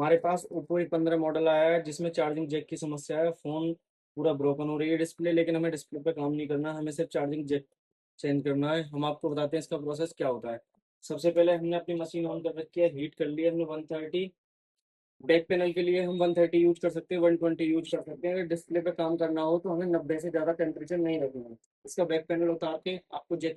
हमारे पास Oppo A15 model आया है जिसमें चार्जिंग जैक की समस्या है। फ़ोन पूरा ब्रोकन हो रही है डिस्प्ले, लेकिन हमें डिस्प्ले पे काम नहीं करना है, हमें सिर्फ चार्जिंग जैक चेंज करना है। हम आपको बताते हैं इसका प्रोसेस क्या होता है। सबसे पहले हमने अपनी मशीन ऑन कर रखी है, हीट कर लिया हमने 130। बैक पैनल के लिए हम 130 यूज कर सकते हैं, 120 यूज कर सकते हैं। अगर डिस्प्ले पे काम करना हो तो हमें 90 से ज़्यादा टेम्परेचर नहीं रखना है। इसका बैक पैनल उतार के आपको जैक।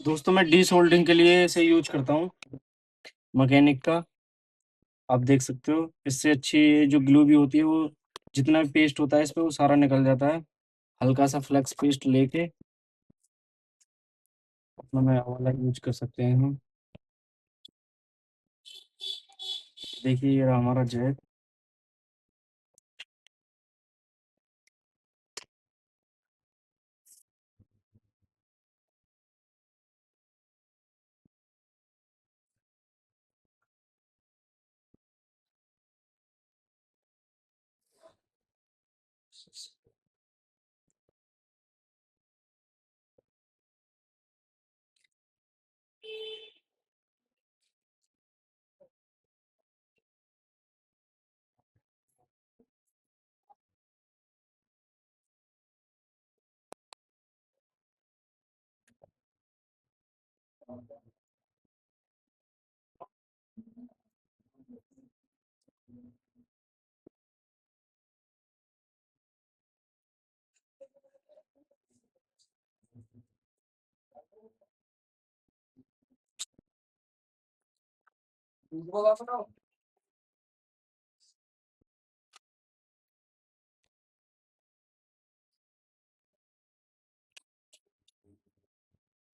दोस्तों मैं डी सोल्डरिंग के लिए इसे यूज करता हूँ, मैकेनिक का। आप देख सकते हो इससे अच्छी जो ग्लू भी होती है वो जितना भी पेस्ट होता है इस पे वो सारा निकल जाता है। हल्का सा फ्लेक्स पेस्ट लेके अपना मैं वाला यूज कर सकते हैं हम। देखिए ये रहा हमारा जैक।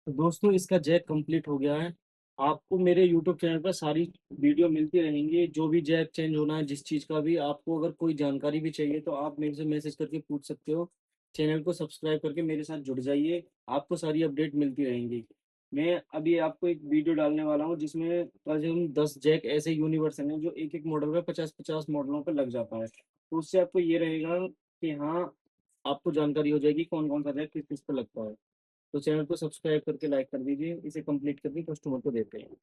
तो दोस्तों इसका जैक कंप्लीट हो गया है। आपको मेरे यूट्यूब चैनल पर सारी वीडियो मिलती रहेंगी, जो भी जैक चेंज होना है, जिस चीज़ का भी आपको अगर कोई जानकारी भी चाहिए तो आप मेरे से मैसेज करके पूछ सकते हो। चैनल को सब्सक्राइब करके मेरे साथ जुड़ जाइए, आपको सारी अपडेट मिलती रहेंगी। मैं अभी आपको एक वीडियो डालने वाला हूँ जिसमें करीब 10 जैक ऐसे यूनिवर्सल हैं जो एक एक मॉडल में 50-50 मॉडलों पर लग जाता है। तो उससे आपको ये रहेगा कि हाँ, आपको जानकारी हो जाएगी कौन कौन सा जैक किस किस पर लगता है। तो चैनल को सब्सक्राइब करके लाइक कर दीजिए। इसे कंप्लीट करके कस्टमर को देते हैं।